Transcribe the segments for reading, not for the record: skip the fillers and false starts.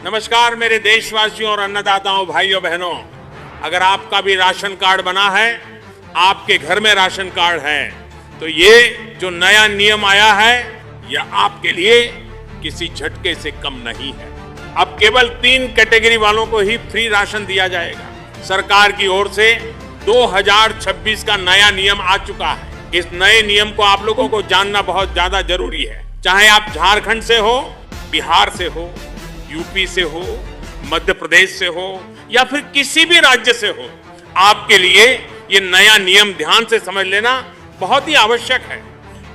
नमस्कार मेरे देशवासियों और अन्नदाताओं, भाइयों बहनों, अगर आपका भी राशन कार्ड बना है, आपके घर में राशन कार्ड है, तो ये जो नया नियम आया है, यह आपके लिए किसी झटके से कम नहीं है। अब केवल 3 कैटेगरी वालों को ही फ्री राशन दिया जाएगा। सरकार की ओर से 2026 का नया नियम आ चुका है। इस नए नियम को आप लोगों को जानना बहुत ज्यादा जरूरी है। चाहे आप झारखंड से हो, बिहार से हो, यूपी से हो, मध्य प्रदेश से हो या फिर किसी भी राज्य से हो, आपके लिए ये नया नियम ध्यान से समझ लेना बहुत ही आवश्यक है।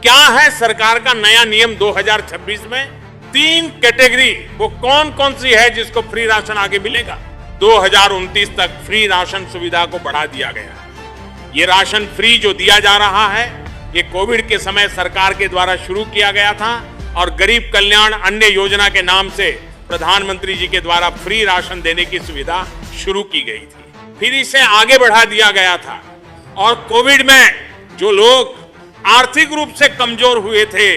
क्या है सरकार का नया नियम 2026 में? 3 कैटेगरी वो कौन कौन सी है जिसको फ्री राशन आगे मिलेगा? 2029 तक फ्री राशन सुविधा को बढ़ा दिया गया। ये राशन फ्री जो दिया जा रहा है, ये कोविड के समय सरकार के द्वारा शुरू किया गया था और गरीब कल्याण अन्न योजना के नाम से प्रधानमंत्री जी के द्वारा फ्री राशन देने की सुविधा शुरू की गई थी। फिर इसे आगे बढ़ा दिया गया था और कोविड में जो लोग आर्थिक रूप से कमजोर हुए थे,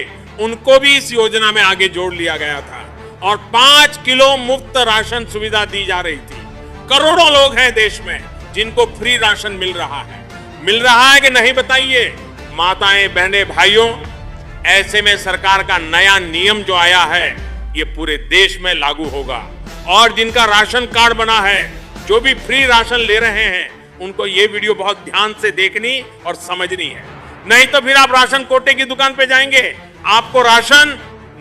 उनको भी इस योजना में आगे जोड़ लिया गया था और 5 किलो मुफ्त राशन सुविधा दी जा रही थी। करोड़ों लोग हैं देश में जिनको फ्री राशन मिल रहा है। मिल रहा है कि नहीं बताइए? माताएं, बहनें, भाइयों, ऐसे में सरकार का नया नियम जो आया है, ये पूरे देश में लागू होगा और जिनका राशन कार्ड बना है, जो भी फ्री राशन ले रहे हैं, उनको ये वीडियो बहुत ध्यान से देखनी और समझनी है। नहीं तो फिर आप राशन कोटे की दुकान पे जाएंगे, आपको राशन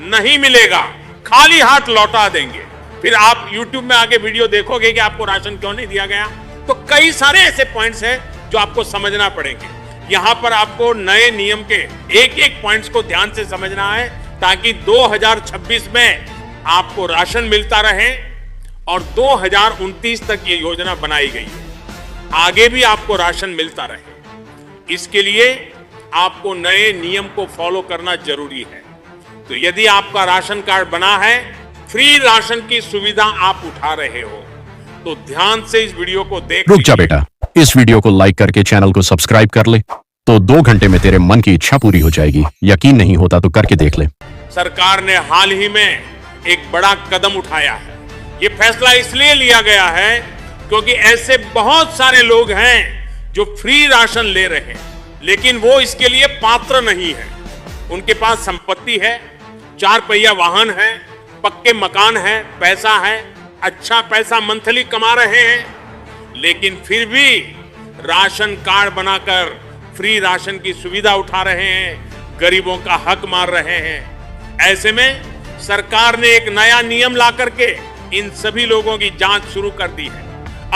नहीं मिलेगा, खाली हाथ लौटा देंगे। फिर आप YouTube में आके वीडियो देखोगे कि आपको राशन क्यों नहीं दिया गया। तो कई सारे ऐसे पॉइंट्स हैं जो आपको समझना पड़ेंगे। यहां पर आपको नए नियम के एक एक पॉइंट्स को ध्यान से समझना है ताकि 2026 में आपको राशन मिलता रहे और 2029 तक ये योजना बनाई गई है, आगे भी आपको राशन मिलता रहे। इसके लिए आपको नए नियम को फॉलो करना जरूरी है। तो यदि आपका राशन कार्ड बना है, फ्री राशन की सुविधा आप उठा रहे हो, तो ध्यान से इस वीडियो को देख। रुक जा बेटा, इस वीडियो को लाइक करके चैनल को सब्सक्राइब कर ले, तो 2 घंटे में तेरे मन की इच्छा पूरी हो जाएगी। यकीन नहीं होता तो करके देख ले। सरकार ने हाल ही में एक बड़ा कदम उठाया है। ये फैसला इसलिए लिया गया है क्योंकि ऐसे बहुत सारे लोग हैं जो फ्री राशन ले रहे हैं, लेकिन वो इसके लिए पात्र नहीं है। उनके पास संपत्ति है, 4 पहिया वाहन है, पक्के मकान है, पैसा है, अच्छा पैसा मंथली कमा रहे हैं, लेकिन फिर भी राशन कार्ड बनाकर फ्री राशन की सुविधा उठा रहे हैं, गरीबों का हक मार रहे हैं। ऐसे में सरकार ने एक नया नियम ला करके इन सभी लोगों की जांच शुरू कर दी है।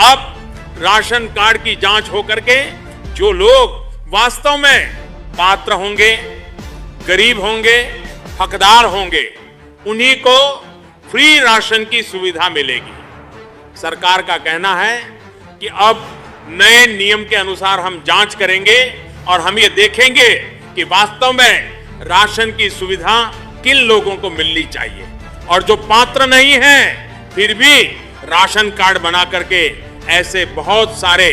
अब राशन कार्ड की जांच हो करके जो लोग वास्तव में पात्र होंगे, गरीब होंगे, हकदार होंगे, उन्हीं को फ्री राशन की सुविधा मिलेगी। सरकार का कहना है कि अब नए नियम के अनुसार हम जांच करेंगे और हम ये देखेंगे कि वास्तव में राशन की सुविधा किन लोगों को मिलनी चाहिए और जो पात्र नहीं है फिर भी राशन कार्ड बना करके ऐसे बहुत सारे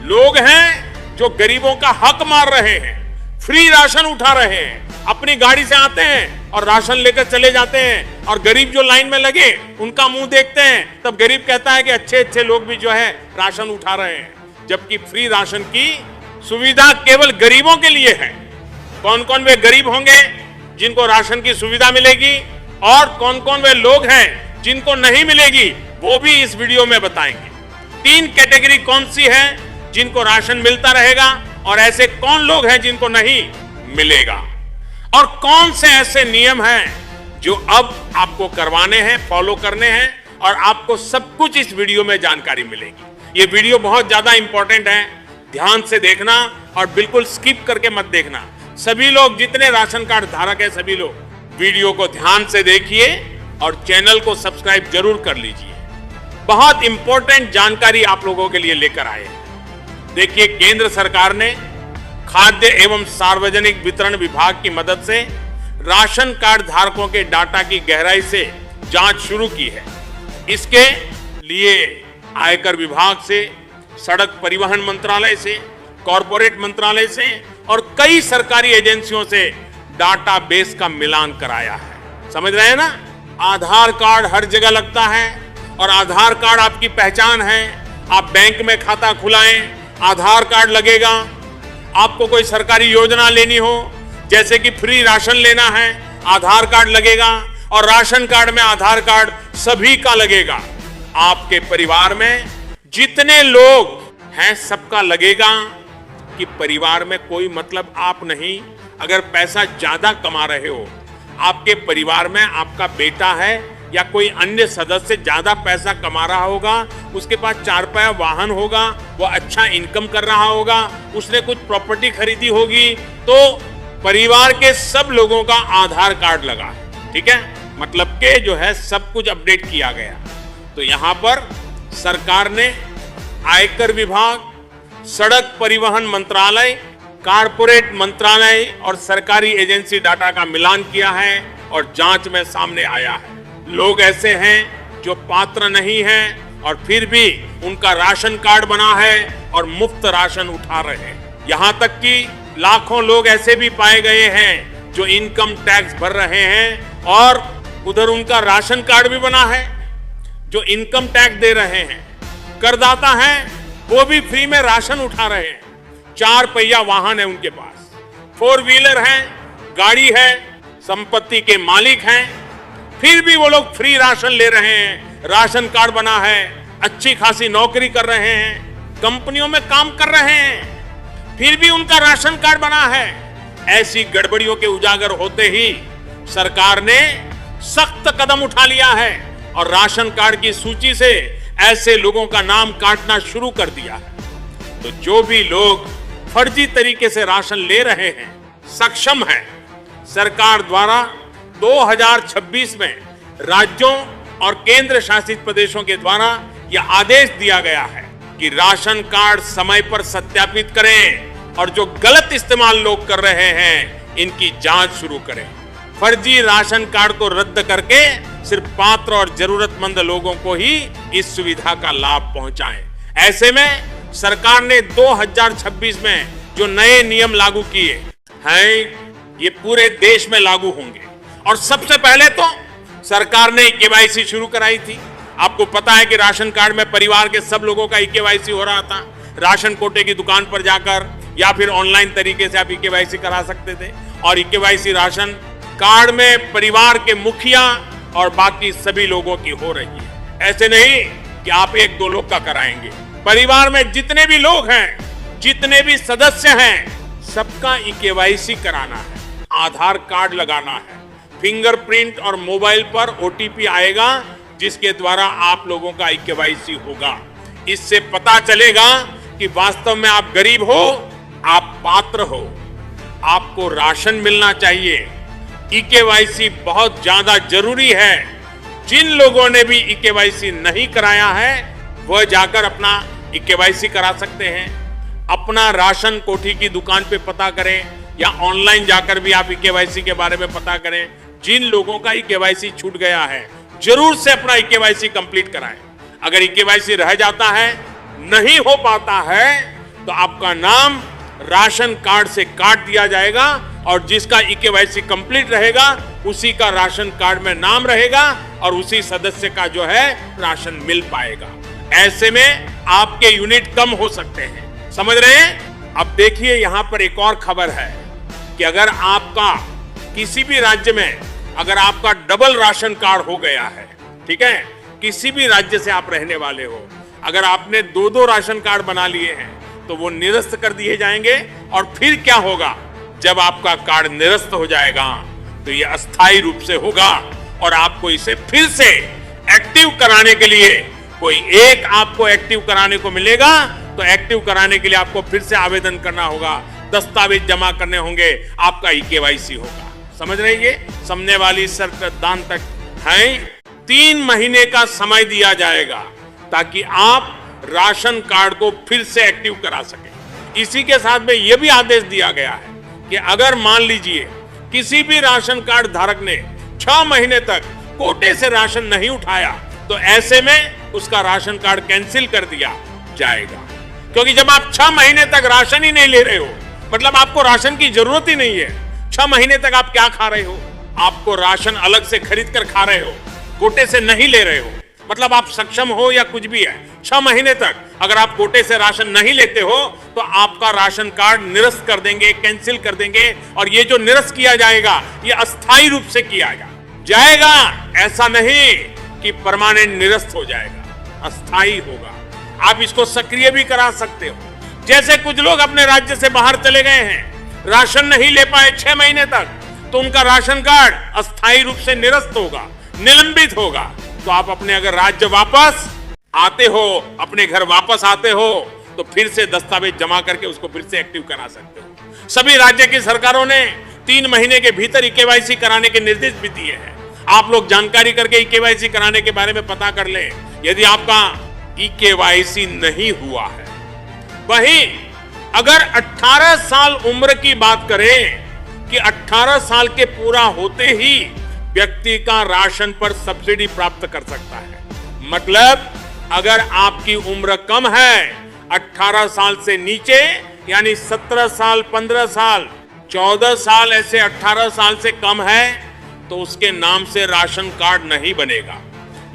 लोग हैं जो गरीबों का हक मार रहे हैं, फ्री राशन उठा रहे हैं, अपनी गाड़ी से आते हैं और राशन लेकर चले जाते हैं और गरीब जो लाइन में लगे उनका मुंह देखते हैं, तब गरीब कहता है कि अच्छे अच्छे लोग भी जो है राशन उठा रहे हैं, जबकि फ्री राशन की सुविधा केवल गरीबों के लिए है। कौन कौन वे गरीब होंगे जिनको राशन की सुविधा मिलेगी और कौन कौन वे लोग हैं जिनको नहीं मिलेगी, वो भी इस वीडियो में बताएंगे। 3 कैटेगरी कौन सी है जिनको राशन मिलता रहेगा और ऐसे कौन लोग हैं जिनको नहीं मिलेगा, और कौन से ऐसे नियम हैं जो अब आपको करवाने हैं, फॉलो करने हैं, और आपको सब कुछ इस वीडियो में जानकारी मिलेगी। ये वीडियो बहुत ज्यादा इंपॉर्टेंट है, ध्यान से देखना और बिल्कुल स्किप करके मत देखना। सभी लोग, जितने राशन कार्ड धारक हैं, सभी लोग वीडियो को ध्यान से देखिए और चैनल को सब्सक्राइब जरूर कर लीजिए। बहुत इंपॉर्टेंट जानकारी आप लोगों के लिए लेकर आए हैं। देखिए, केंद्र सरकार ने खाद्य एवं सार्वजनिक वितरण विभाग की मदद से राशन कार्ड धारकों के डाटा की गहराई से जांच शुरू की है। इसके लिए आयकर विभाग से, सड़क परिवहन मंत्रालय से, कॉरपोरेट मंत्रालय से और कई सरकारी एजेंसियों से डाटाबेस का मिलान कराया है। समझ रहे हैं ना? आधार कार्ड हर जगह लगता है, और आधार कार्ड आपकी पहचान है। आप बैंक में खाता खुलाएं, आधार कार्ड लगेगा। आपको कोई सरकारी योजना लेनी हो, जैसे कि फ्री राशन लेना है, आधार कार्ड लगेगा। और राशन कार्ड में आधार कार्ड सभी का लगेगा। आपके परिवार में जितने लोग हैं सबका लगेगा कि परिवार में कोई मतलब आप नहीं, अगर पैसा ज्यादा कमा रहे हो, आपके परिवार में आपका बेटा है या कोई अन्य सदस्य ज्यादा पैसा कमा रहा होगा, उसके पास 4 पैया वाहन होगा, वो अच्छा इनकम कर रहा होगा, उसने कुछ प्रॉपर्टी खरीदी होगी, तो परिवार के सब लोगों का आधार कार्ड लगा। ठीक है, मतलब के जो है सब कुछ अपडेट किया गया। तो यहां पर सरकार ने आयकर विभाग, सड़क परिवहन मंत्रालय, कारपोरेट मंत्रालय और सरकारी एजेंसी डाटा का मिलान किया है और जांच में सामने आया है लोग ऐसे हैं जो पात्र नहीं हैं और फिर भी उनका राशन कार्ड बना है और मुफ्त राशन उठा रहे हैं। यहां तक कि लाखों लोग ऐसे भी पाए गए हैं जो इनकम टैक्स भर रहे हैं और उधर उनका राशन कार्ड भी बना है, जो इनकम टैक्स दे रहे हैं, करदाता हैं, वो भी फ्री में राशन उठा रहे हैं। 4 पहिया वाहन है उनके पास, 4 व्हीलर है, गाड़ी है, संपत्ति के मालिक हैं, फिर भी वो लोग फ्री राशन ले रहे हैं, राशन कार्ड बना है, अच्छी खासी नौकरी कर रहे हैं, कंपनियों में काम कर रहे हैं, फिर भी उनका राशन कार्ड बना है। ऐसी गड़बड़ियों के उजागर होते ही सरकार ने सख्त कदम उठा लिया है और राशन कार्ड की सूची से ऐसे लोगों का नाम काटना शुरू कर दिया है। तो जो भी लोग फर्जी तरीके से राशन ले रहे हैं, सक्षम है, सरकार द्वारा 2026 में राज्यों और केंद्र शासित प्रदेशों के द्वारा यह आदेश दिया गया है कि राशन कार्ड समय पर सत्यापित करें और जो गलत इस्तेमाल लोग कर रहे हैं इनकी जांच शुरू करें। फर्जी राशन कार्ड को रद्द करके सिर्फ पात्र और जरूरतमंद लोगों को ही इस सुविधा का लाभ पहुंचाएं। ऐसे में सरकार ने 2026 में जो नए नियम लागू किए हैं, ये पूरे देश में लागू होंगे। और सबसे पहले तो सरकार ने केवाईसी शुरू कराई थी। आपको पता है कि राशन कार्ड में परिवार के सब लोगों का केवाईसी हो रहा था। राशन कोटे की दुकान पर जाकर या फिर ऑनलाइन तरीके से आप केवाईसी करा सकते थे। और केवाईसी राशन कार्ड में परिवार के मुखिया और बाकी सभी लोगों की हो रही है। ऐसे नहीं कि आप 1-2 लोग का कराएंगे, परिवार में जितने भी लोग हैं, जितने भी सदस्य हैं, सबका केवाईसी कराना है, आधार कार्ड लगाना है, फिंगरप्रिंट और मोबाइल पर OTP आएगा जिसके द्वारा आप लोगों का केवाईसी होगा। इससे पता चलेगा कि वास्तव में आप गरीब हो, आप पात्र हो, आपको राशन मिलना चाहिए। केवाईसी बहुत ज्यादा जरूरी है। जिन लोगों ने भी केवाईसी नहीं कराया है वह जाकर अपना केवाईसी करा सकते हैं। अपना राशन कोठी की दुकान पे पता करें या ऑनलाइन जाकर भी आप केवाईसी के बारे में पता करें। जिन लोगों का केवाईसी छूट गया है जरूर से अपना केवाईसी कंप्लीट कराएं। अगर केवाईसी रह जाता है, नहीं हो पाता है, तो आपका नाम राशन कार्ड से काट दिया जाएगा और जिसका केवाईसी कंप्लीट रहेगा उसी का राशन कार्ड में नाम रहेगा और उसी सदस्य का जो है राशन मिल पाएगा। ऐसे में आपके यूनिट कम हो सकते हैं। समझ रहे हैं? अब देखिए यहां पर एक और खबर है कि अगर आपका किसी भी राज्य में अगर आपका डबल राशन कार्ड हो गया है, ठीक है, किसी भी राज्य से आप रहने वाले हो, अगर आपने 2-2 राशन कार्ड बना लिए हैं तो वो निरस्त कर दिए जाएंगे। और फिर क्या होगा, जब आपका कार्ड निरस्त हो जाएगा तो ये अस्थायी रूप से होगा और आपको इसे फिर से एक्टिव कराने के लिए कोई एक आपको एक्टिव कराने को मिलेगा। तो एक्टिव कराने के लिए आपको फिर से आवेदन करना होगा, दस्तावेज जमा करने होंगे, आपका केवाईसी होगा। समझ रहे हैं? समझने वाली शर्त दान तक है। 3 महीने का समय दिया जाएगा ताकि आप राशन कार्ड को फिर से एक्टिव करा सकें। इसी के साथ में यह भी आदेश दिया गया है कि अगर मान लीजिए किसी भी राशन कार्ड धारक ने 6 महीने तक कोटे से राशन नहीं उठाया तो ऐसे में उसका राशन कार्ड कैंसिल कर दिया जाएगा। क्योंकि जब आप 6 महीने तक राशन ही नहीं ले रहे हो, मतलब आपको राशन की जरूरत ही नहीं है। 6 महीने तक आप क्या खा रहे हो? आपको राशन अलग से खरीद कर खा रहे हो, कोटे से नहीं ले रहे हो। मतलब आप सक्षम हो या कुछ भी है, 6 महीने तक अगर आप कोटे से राशन नहीं लेते हो तो आपका राशन कार्ड निरस्त कर देंगे, कैंसिल कर देंगे। और ये जो निरस्त किया जाएगा ये अस्थायी रूप से किया जाएगा, ऐसा नहीं कि परमानेंट निरस्त हो जाएगा, अस्थायी होगा। आप इसको सक्रिय भी करा सकते हो। जैसे कुछ लोग अपने राज्य से बाहर चले गए हैं, राशन नहीं ले पाए 6 महीने तक, तो उनका राशन कार्ड अस्थायी रूप से निरस्त होगा, निलंबित होगा। तो आप अपने अगर राज्य वापस आते हो, अपने घर वापस आते हो, तो फिर से दस्तावेज जमा करके उसको फिर से एक्टिव करा सकते हो। सभी राज्य की सरकारों ने 3 महीने के भीतर ईकेवाईसी कराने के निर्देश भी दिए हैं। आप लोग जानकारी करके ईकेवाईसी कराने के बारे में पता कर ले। यदि आपका ईकेवाईसी नहीं हुआ है, वहीं अगर 18 साल उम्र की बात करें कि 18 साल के पूरा होते ही व्यक्ति का राशन पर सब्सिडी प्राप्त कर सकता है। मतलब अगर आपकी उम्र कम है, 18 साल से नीचे, यानी 17 साल, 15 साल, 14 साल, ऐसे 18 साल से कम है, तो उसके नाम से राशन कार्ड नहीं बनेगा।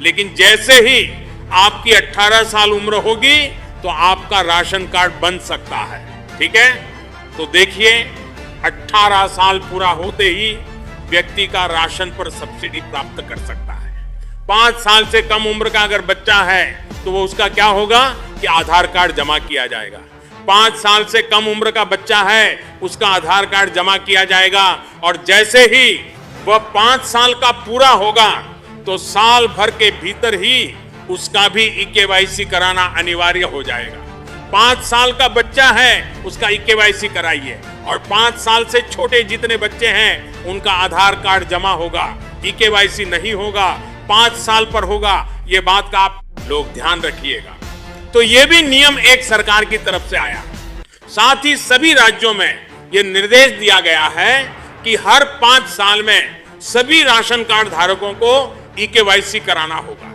लेकिन जैसे ही आपकी 18 साल उम्र होगी तो आपका राशन कार्ड बन सकता है। ठीक है, तो देखिए 18 साल पूरा होते ही व्यक्ति का राशन पर सब्सिडी प्राप्त कर सकता है। 5 साल से कम उम्र का अगर बच्चा है तो वो उसका क्या होगा कि आधार कार्ड जमा किया जाएगा। 5 साल से कम उम्र का बच्चा है, उसका आधार कार्ड जमा किया जाएगा। और जैसे ही वह 5 साल का पूरा होगा तो साल भर के भीतर ही उसका भी ईकेवाईसी कराना अनिवार्य हो जाएगा। 5 साल का बच्चा है, उसका ईकेवाईसी कराइए। और 5 साल से छोटे जितने बच्चे हैं उनका आधार कार्ड जमा होगा, ईकेवाईसी नहीं होगा, 5 साल पर होगा। ये बात का आप लोग ध्यान रखिएगा। तो ये भी नियम एक सरकार की तरफ से आया। साथ ही सभी राज्यों में ये निर्देश दिया गया है कि हर 5 साल में सभी राशन कार्ड धारकों को ईकेवाईसी कराना होगा।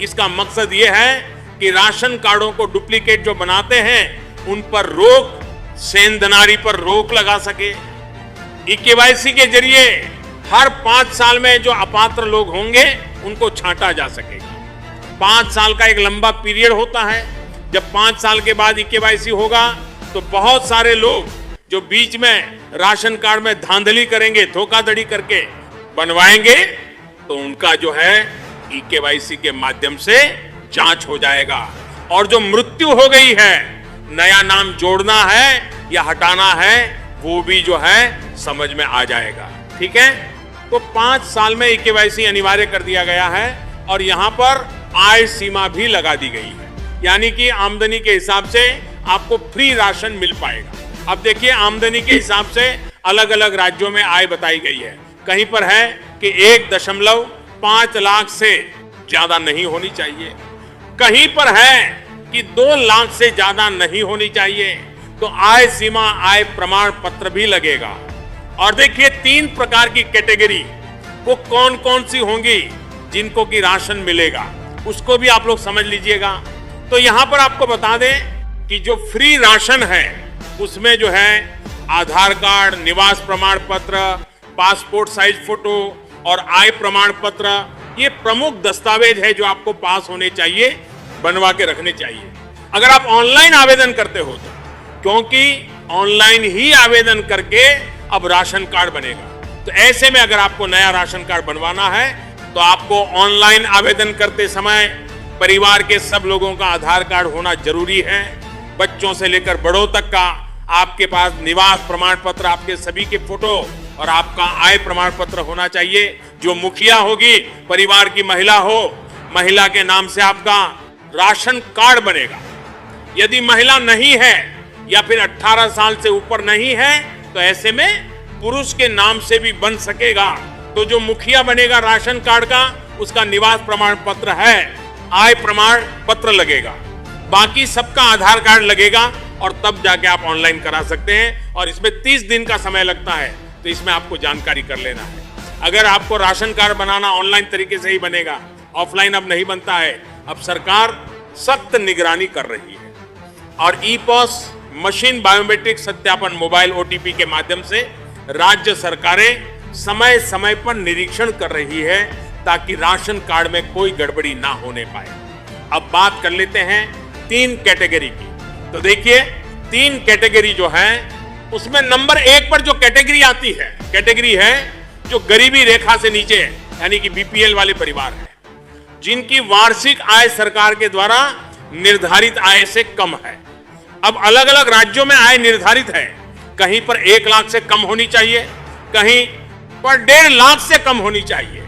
इसका मकसद ये है कि राशन कार्डों को डुप्लीकेट जो बनाते हैं उन पर रोक, सेंधनारी पर रोक लगा सके। ईकेवाईसी के जरिए हर 5 साल में जो अपात्र लोग होंगे उनको छांटा जा सकेगा। 5 साल का एक लंबा पीरियड होता है। जब 5 साल के बाद ईकेवाईसी होगा तो बहुत सारे लोग जो बीच में राशन कार्ड में धांधली करेंगे, धोखाधड़ी करके बनवाएंगे, तो उनका जो है ईकेवाईसी के माध्यम से जांच हो जाएगा। और जो मृत्यु हो गई है, नया नाम जोड़ना है या हटाना है, वो भी जो है समझ में आ जाएगा। ठीक है, तो 5 साल में ईकेवाईसी अनिवार्य कर दिया गया है। और यहां पर आय सीमा भी लगा दी गई है, यानी कि आमदनी के हिसाब से आपको फ्री राशन मिल पाएगा। अब देखिए, आमदनी के हिसाब से अलग अलग राज्यों में आय बताई गई है। कहीं पर है कि 1.5 लाख से ज्यादा नहीं होनी चाहिए, कहीं पर है कि 2 लाख से ज्यादा नहीं होनी चाहिए। तो आय सीमा, आय प्रमाण पत्र भी लगेगा। और देखिए 3 प्रकार की कैटेगरी वो कौन कौन सी होंगी जिनको की राशन मिलेगा, उसको भी आप लोग समझ लीजिएगा। तो यहां पर आपको बता दें कि जो फ्री राशन है उसमें जो है आधार कार्ड, निवास प्रमाण पत्र, पासपोर्ट साइज फोटो और आय प्रमाण पत्र, ये प्रमुख दस्तावेज है जो आपको पास होने चाहिए, बनवा के रखने चाहिए। अगर आप ऑनलाइन आवेदन करते हो तो, क्योंकि ऑनलाइन ही आवेदन करके अब राशन कार्ड बनेगा। तो ऐसे में अगर आपको नया राशन कार्ड बनवाना है तो आपको ऑनलाइन आवेदन करते समय परिवार के सब लोगों का आधार कार्ड होना जरूरी है। बच्चों से लेकर बड़ों तक का आपके पास निवास प्रमाण पत्र, आपके सभी के फोटो और आपका आय प्रमाण पत्र होना चाहिए। जो मुखिया होगी, परिवार की महिला हो, महिला के नाम से आपका राशन कार्ड बनेगा। यदि महिला नहीं है या फिर 18 साल से ऊपर नहीं है तो ऐसे में पुरुष के नाम से भी बन सकेगा। तो जो मुखिया बनेगा राशन कार्ड का, उसका निवास प्रमाण पत्र है, आय प्रमाण पत्र लगेगा, बाकी सबका आधार कार्ड लगेगा और तब जाके आप ऑनलाइन करा सकते हैं। और इसमें 30 दिन का समय लगता है, तो इसमें आपको जानकारी कर लेना है। अगर आपको राशन कार्ड बनाना ऑनलाइन तरीके से ही बनेगा, ऑफलाइन अब नहीं बनता है। अब सरकार सख्त निगरानी कर रही है और ई-पॉस मशीन बायोमेट्रिक सत्यापन मोबाइल OTP के माध्यम से राज्य सरकारें समय समय पर निरीक्षण कर रही है ताकि राशन कार्ड में कोई गड़बड़ी ना होने पाए। अब बात कर लेते हैं 3 कैटेगरी की। तो देखिए 3 कैटेगरी जो है उसमें नंबर 1 पर जो कैटेगरी आती है, कैटेगरी है जो गरीबी रेखा से नीचे है, यानी कि बीपीएल वाले परिवार है, जिनकी वार्षिक आय सरकार के द्वारा निर्धारित आय से कम है। अब अलग अलग राज्यों में आय निर्धारित है, कहीं पर 1 लाख से कम होनी चाहिए, कहीं पर 1.5 लाख से कम होनी चाहिए।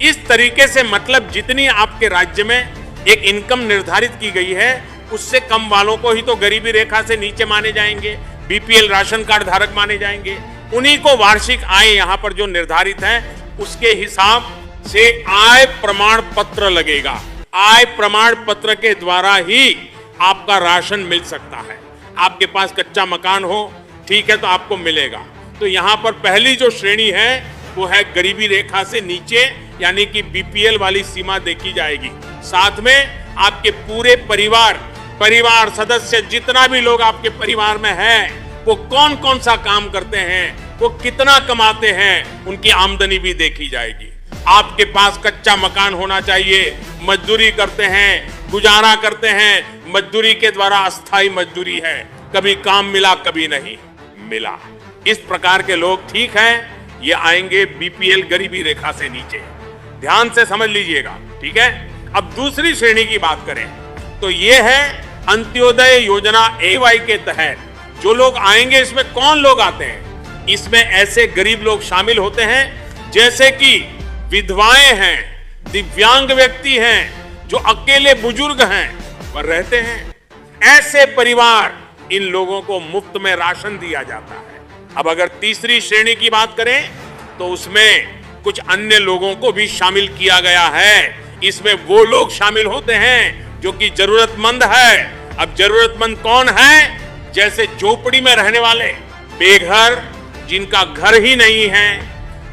इस तरीके से मतलब जितनी आपके राज्य में एक इनकम निर्धारित की गई है उससे कम वालों को ही तो गरीबी रेखा से नीचे माने जाएंगे, बीपीएल राशन कार्ड धारक माने जाएंगे। उन्हीं को वार्षिक आय यहां पर जो निर्धारित है उसके हिसाब से आय प्रमाण पत्र लगेगा। आय प्रमाण पत्र के द्वारा ही आपका राशन मिल सकता है। आपके पास कच्चा मकान हो, ठीक है, तो आपको मिलेगा। तो यहां पर पहली जो श्रेणी है वो है गरीबी रेखा से नीचे, यानी कि बीपीएल वाली सीमा देखी जाएगी। साथ में आपके पूरे परिवार सदस्य जितना भी लोग आपके परिवार में हैं, वो कौन कौन सा काम करते हैं, वो कितना कमाते हैं, उनकी आमदनी भी देखी जाएगी। आपके पास कच्चा मकान होना चाहिए, मजदूरी करते हैं, गुजारा करते हैं, मजदूरी के द्वारा अस्थायी मजदूरी है, कभी काम मिला कभी नहीं मिला। इस प्रकार के लोग ठीक हैं, ये आएंगे बीपीएल गरीबी रेखा से नीचे। ध्यान से समझ लीजिएगा, ठीक है। अब दूसरी श्रेणी की बात करें तो ये है अंत्योदय योजना AY के तहत जो लोग आएंगे। इसमें कौन लोग आते हैं? इसमें ऐसे गरीब लोग शामिल होते हैं जैसे कि विधवाएं हैं, दिव्यांग व्यक्ति हैं, जो अकेले बुजुर्ग हैं पर रहते हैं। ऐसे परिवार, इन लोगों को मुफ्त में राशन दिया जाता है। अब अगर तीसरी श्रेणी की बात करें तो उसमें कुछ अन्य लोगों को भी शामिल किया गया है। इसमें वो लोग शामिल होते हैं जो कि जरूरतमंद है। अब जरूरतमंद कौन है? जैसे झोपड़ी में रहने वाले, बेघर, जिनका घर ही नहीं है,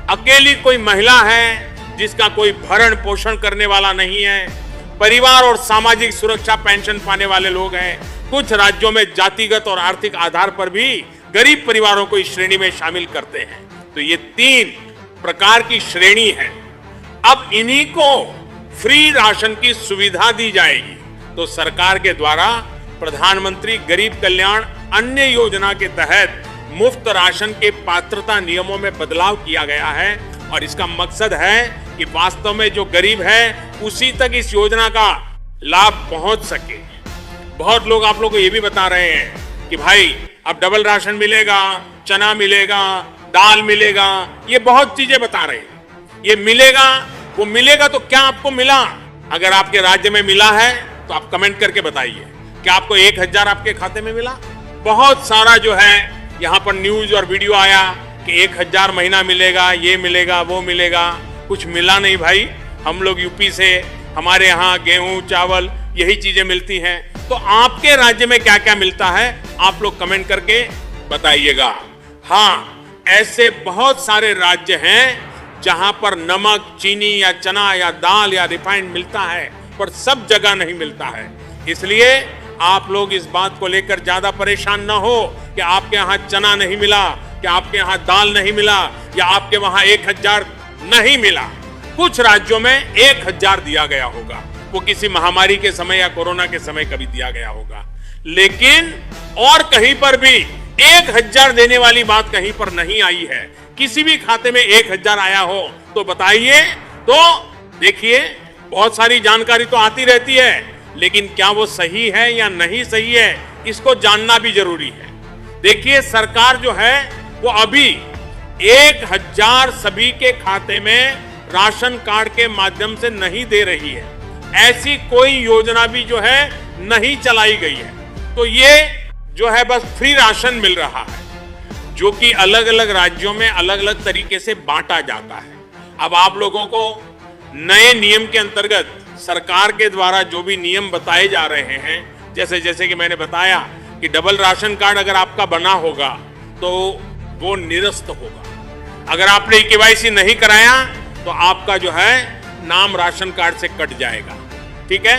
अकेली कोई महिला है जिसका कोई भरण पोषण करने वाला नहीं है, परिवार और सामाजिक सुरक्षा पेंशन पाने वाले लोग हैं। कुछ राज्यों में जातिगत और आर्थिक आधार पर भी गरीब परिवारों को इस श्रेणी में शामिल करते हैं। तो ये 3 प्रकार की श्रेणी है। अब इन्हीं को फ्री राशन की सुविधा दी जाएगी। तो सरकार के द्वारा प्रधानमंत्री गरीब कल्याण अन्न योजना के तहत मुफ्त राशन के पात्रता नियमों में बदलाव किया गया है और इसका मकसद है कि वास्तव में जो गरीब है उसी तक इस योजना का लाभ पहुंच सके। बहुत लोग आप लोगों को ये भी बता रहे हैं कि भाई अब डबल राशन मिलेगा, चना मिलेगा, दाल मिलेगा, ये बहुत चीजें बता रहे हैं। ये मिलेगा, वो मिलेगा तो क्या आपको मिला? अगर आपके राज्य में मिला है तो आप कमेंट करके बताइए, क्या आपको 1000 आपके खाते में मिला? बहुत सारा जो है यहाँ पर न्यूज और वीडियो आया कि 1000 महीना मिलेगा, ये मिलेगा, वो मिलेगा। कुछ मिला नहीं भाई। हम लोग यूपी से, हमारे यहाँ गेहूं चावल यही चीजें मिलती हैं। तो आपके राज्य में क्या क्या मिलता है आप लोग कमेंट करके बताइएगा। हाँ, ऐसे बहुत सारे राज्य हैं जहां पर नमक, चीनी या चना या दाल या रिफाइंड मिलता है, पर सब जगह नहीं मिलता है। इसलिए आप लोग इस बात को लेकर ज्यादा परेशान ना हो कि आपके यहाँ चना नहीं मिला, कि आपके यहाँ दाल नहीं मिला, या आपके वहां 1000 नहीं मिला। कुछ राज्यों में 1000 दिया गया होगा, वो किसी महामारी के समय या कोरोना के समय कभी दिया गया होगा, लेकिन और कहीं पर भी 1000 देने वाली बात कहीं पर नहीं आई है। किसी भी खाते में 1000 आया हो तो बताइए। तो देखिए, बहुत सारी जानकारी तो आती रहती है, लेकिन क्या वो सही है या नहीं सही है, इसको जानना भी जरूरी है। देखिए, सरकार जो है वो अभी 1000 सभी के खाते में राशन कार्ड के माध्यम से नहीं दे रही है। ऐसी कोई योजना भी जो है नहीं चलाई गई है। तो ये जो है बस फ्री राशन मिल रहा है, जो कि अलग अलग राज्यों में अलग अलग तरीके से बांटा जाता है। अब आप लोगों को नए नियम के अंतर्गत सरकार के द्वारा जो भी नियम बताए जा रहे हैं, जैसे कि मैंने बताया कि डबल राशन कार्ड अगर आपका बना होगा तो वो निरस्त होगा। अगर आपने KYC नहीं कराया तो आपका जो है नाम राशन कार्ड से कट जाएगा। ठीक है,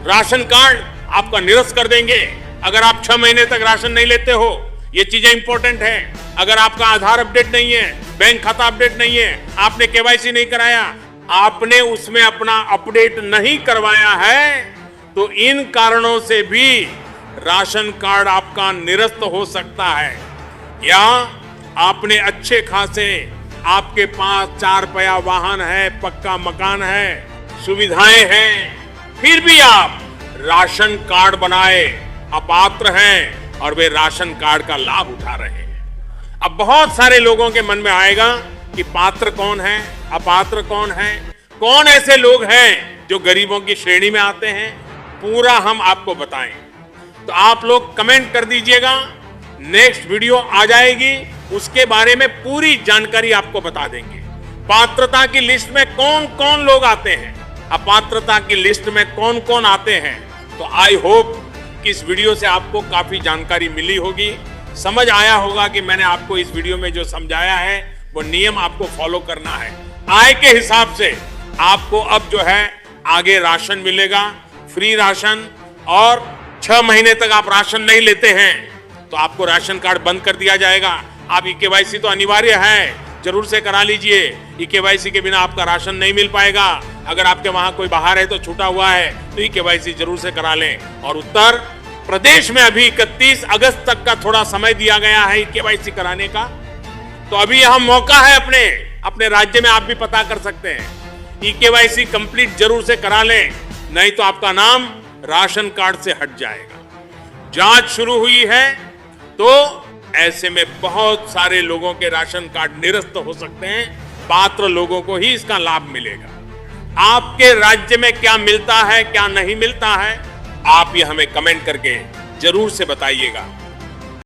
राशन कार्ड आपका निरस्त कर देंगे अगर आप 6 महीने तक राशन नहीं लेते हो। ये चीजें इंपॉर्टेंट है। अगर आपका आधार अपडेट नहीं है, बैंक खाता अपडेट नहीं है, आपने KYC नहीं कराया, आपने उसमें अपना अपडेट नहीं करवाया है तो इन कारणों से भी राशन कार्ड आपका निरस्त हो सकता है। या आपने अच्छे खासे, आपके पास 4 पहिया वाहन है, पक्का मकान है, सुविधाएं हैं, फिर भी आप राशन कार्ड बनाए अपात्र हैं और वे राशन कार्ड का लाभ उठा रहे हैं। अब बहुत सारे लोगों के मन में आएगा कि पात्र कौन है, अपात्र कौन है, कौन ऐसे लोग हैं जो गरीबों की श्रेणी में आते हैं, पूरा हम आपको बताएं। तो आप लोग कमेंट कर दीजिएगा, नेक्स्ट वीडियो आ जाएगी, उसके बारे में पूरी जानकारी आपको बता देंगे। पात्रता की लिस्ट में कौन कौन लोग आते हैं, अपात्रता की लिस्ट में कौन कौन आते हैं। तो आई होप कि इस वीडियो से आपको काफी जानकारी मिली होगी, समझ आया होगा कि मैंने आपको इस वीडियो में जो समझाया है वो नियम आपको फॉलो करना है। आय के हिसाब से आपको अब जो है आगे राशन मिलेगा, फ्री राशन, और 6 महीने तक आप राशन नहीं लेते हैं तो आपको राशन कार्ड बंद कर दिया जाएगा। आप केवाईसी तो अनिवार्य है, जरूर से करा लीजिए। केवाईसी के बिना आपका राशन नहीं मिल पाएगा। अगर आपके वहां कोई बाहर है तो छूटा हुआ है तो केवाईसी जरूर से करा लें। और उत्तर प्रदेश में अभी 31 अगस्त तक का थोड़ा समय दिया गया है केवाईसी कराने का, तो अभी यह मौका है अपने राज्य में आप भी पता कर सकते हैं। केवाईसी कंप्लीट जरूर से करा लें, नहीं तो आपका नाम राशन कार्ड से हट जाएगा। जांच शुरू हुई है तो ऐसे में बहुत सारे लोगों के राशन कार्ड निरस्त हो सकते हैं, पात्र लोगों को ही इसका लाभ मिलेगा। आपके राज्य में क्या मिलता है, क्या नहीं मिलता है, आप ये हमें कमेंट करके जरूर से बताइएगा।